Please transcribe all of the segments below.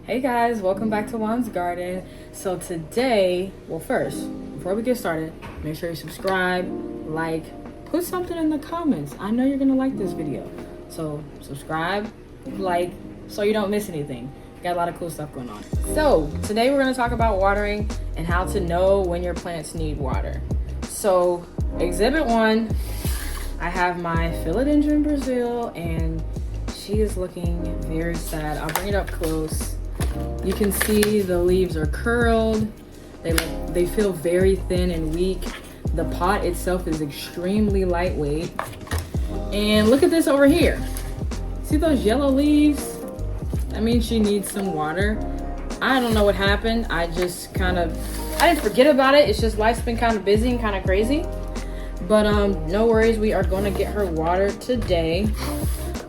Hey guys, welcome back to Juan's Garden. So today, well first, before we get started, make sure you subscribe, like, put something in the comments. I know you're gonna like this video. So subscribe, like, so you don't miss anything. Got a lot of cool stuff going on. So today we're gonna talk about watering and how to know when your plants need water. So exhibit 1, I have my philodendron Brazil and she is looking very sad. I'll bring it up close. You can see the leaves are curled. They feel very thin and weak. The pot itself is extremely lightweight. And look at this over here. See those yellow leaves? That means she needs some water. I don't know what happened. I didn't forget about it. It's just life's been kind of busy and kind of crazy. But no worries, we are gonna get her water today.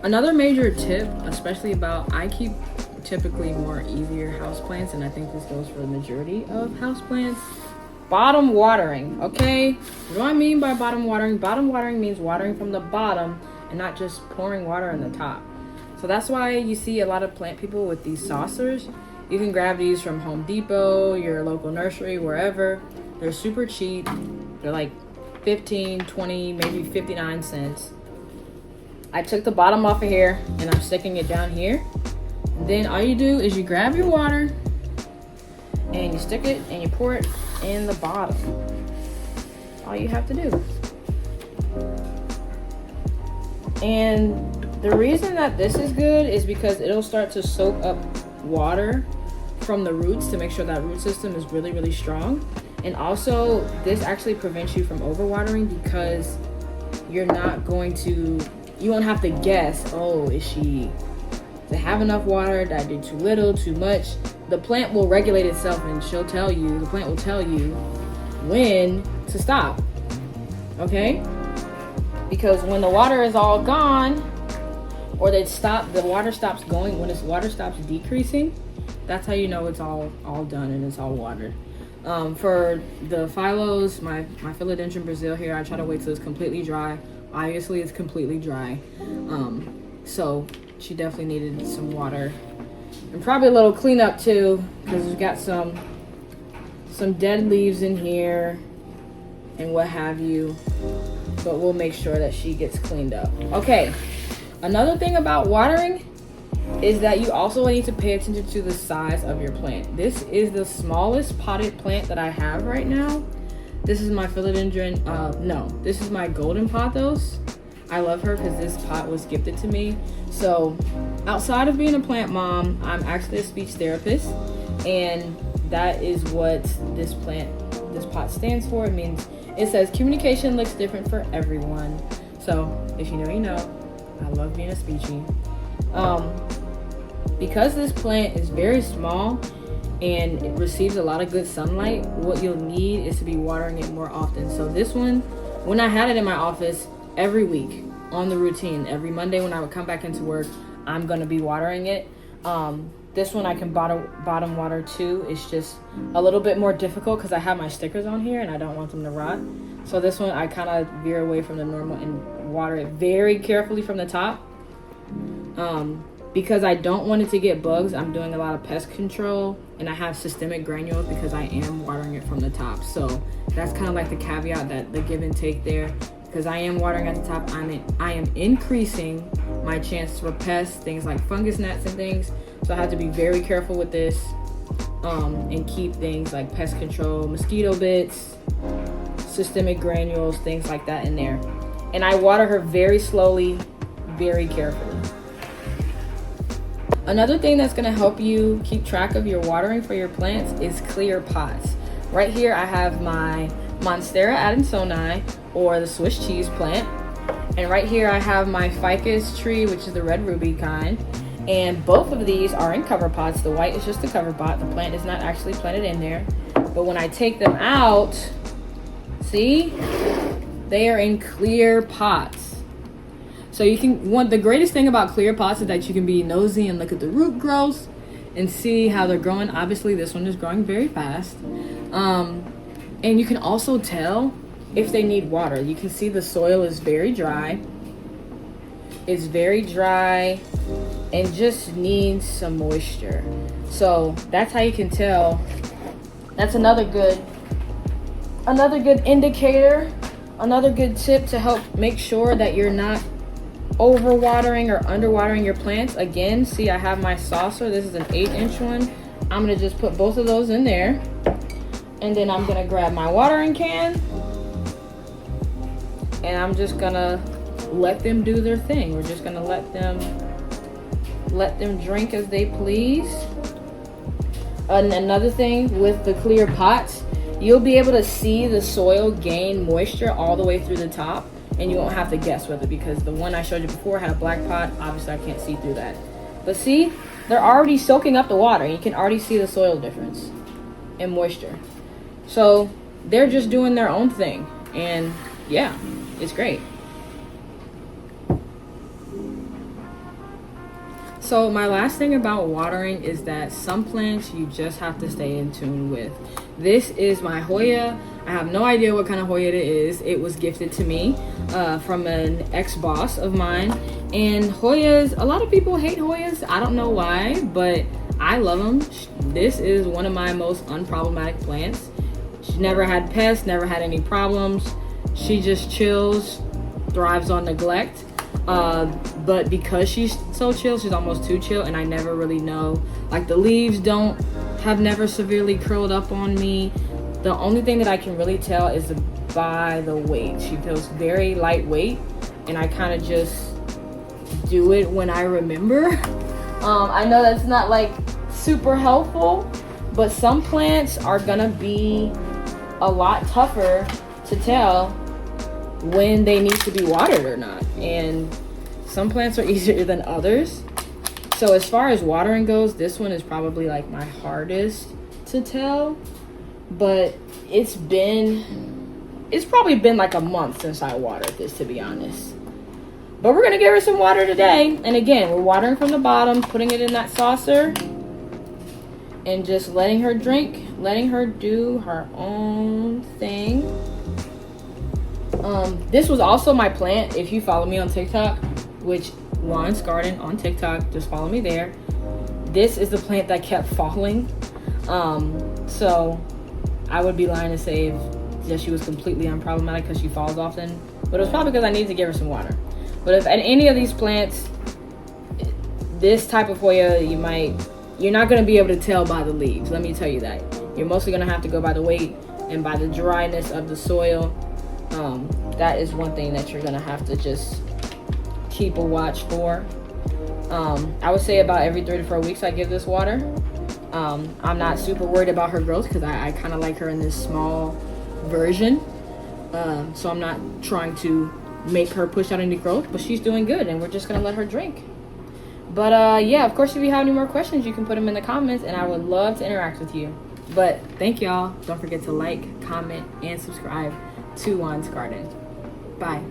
Another major tip, especially I keep typically more easier houseplants, and I think this goes for the majority of houseplants. Bottom watering, okay? What do I mean by bottom watering? Bottom watering means watering from the bottom and not just pouring water on the top. So that's why you see a lot of plant people with these saucers. You can grab these from Home Depot, your local nursery, wherever. They're super cheap. They're like 15, 20, maybe 59 cents. I took the bottom off of here and I'm sticking it down here. Then all you do is you grab your water and you stick it and you pour it in the bottom. All you have to do. And the reason that this is good is because it'll start to soak up water from the roots to make sure that root system is really, really strong. And also this actually prevents you from overwatering because you won't have to guess, oh, does it have enough water? Did I do too little, too much? The plant will regulate itself and the plant will tell you when to stop, okay? Because when the water is all gone, or the water stops going, when water stops decreasing, that's how you know it's all done and it's all watered. For the phylos, my philodendron Brazil here, I try to wait till it's completely dry. Obviously it's completely dry. So she definitely needed some water and probably a little cleanup too, because we've got some dead leaves in here and what have you, but we'll make sure that she gets cleaned up. Okay, another thing about watering is that you also need to pay attention to the size of your plant. This is the smallest potted plant that I have right now. This is my philodendron, this is my golden pothos. I love her because this pot was gifted to me. So outside of being a plant mom, I'm actually a speech therapist, and that is what this pot stands for. It says communication looks different for everyone. So if you know, you know. I love being a speechy. Because this plant is very small and it receives a lot of good sunlight, what you'll need is to be watering it more often. So this one, when I had it in my office, every week on the routine, every Monday when I would come back into work, I'm going to be watering it. This one I can bottom water too. It's just a little bit more difficult because I have my stickers on here and I don't want them to rot. So this one I kind of veer away from the normal and water it very carefully from the top. Because I don't want it to get bugs, I'm doing a lot of pest control, and I have systemic granules because I am watering it from the top. So that's kind of like the caveat, that the give and take there. Because I am watering at the top, I am increasing my chance for pests, things like fungus gnats and things. So I have to be very careful with this, and keep things like pest control, mosquito bits, systemic granules, things like that in there. And I water her very slowly, very carefully. Another thing that's going to help you keep track of your watering for your plants is clear pots. Right here I have my Monstera adansonii, or the Swiss cheese plant, and right here I have my ficus tree, which is the red ruby kind, and both of these are in cover pots. The white is just a cover pot. The plant is not actually planted in there, but when I take them out, see, they are in clear pots. So the greatest thing about clear pots is that you can be nosy and look at the root growth and see how they're growing. Obviously this one is growing very fast. And you can also tell if they need water. You can see the soil is very dry. It's very dry. and just needs some moisture. So that's how you can tell. That's another good indicator, another good tip to help make sure that you're not overwatering or underwatering your plants. Again, see, I have my saucer. This is an 8-inch one. I'm gonna just put both of those in there, and then I'm gonna grab my watering can, and I'm just gonna let them do their thing. We're just gonna let them drink as they please. And another thing with the clear pots, you'll be able to see the soil gain moisture all the way through the top, and you won't have to guess whether, because the one I showed you before had a black pot. Obviously I can't see through that, but see, they're already soaking up the water. You can already see the soil difference in moisture. So they're just doing their own thing, and yeah, it's great. So my last thing about watering is that some plants you just have to stay in tune with. This is my Hoya. I have no idea what kind of Hoya it is. It was gifted to me from an ex-boss of mine. And Hoyas, a lot of people hate Hoyas. I don't know why, but I love them. This is one of my most unproblematic plants. She never had pests, never had any problems. She just chills, thrives on neglect. But because she's so chill, she's almost too chill, and I never really know. Like, the leaves have never severely curled up on me. The only thing that I can really tell is by the weight. She feels very lightweight, and I kind of just do it when I remember. I know that's not like super helpful, but some plants are gonna be a lot tougher to tell when they need to be watered or not, and some plants are easier than others. So as far as watering goes, this one is probably like my hardest to tell, but it's probably been like a month since I watered this, to be honest. But we're gonna give her some water today, and again, we're watering from the bottom, putting it in that saucer, and just letting her drink, letting her do her own thing. This was also my plant. If you follow me on TikTok, which Juan's Garden on TikTok, just follow me there. This is the plant that kept falling. So I would be lying to say that she was completely unproblematic because she falls often, but it was probably because I needed to give her some water. But if at any of these plants, this type of Hoya, you're not going to be able to tell by the leaves. Let me tell you that. You're mostly going to have to go by the weight and by the dryness of the soil. That is one thing that you're going to have to just keep a watch for. I would say about every 3 to 4 weeks I give this water. I'm not super worried about her growth because I kind of like her in this small version. So I'm not trying to make her push out any growth, but she's doing good, and we're just going to let her drink. But yeah, of course, if you have any more questions, you can put them in the comments, and I would love to interact with you. But thank y'all. Don't forget to like, comment, and subscribe to Juan's Garden. Bye.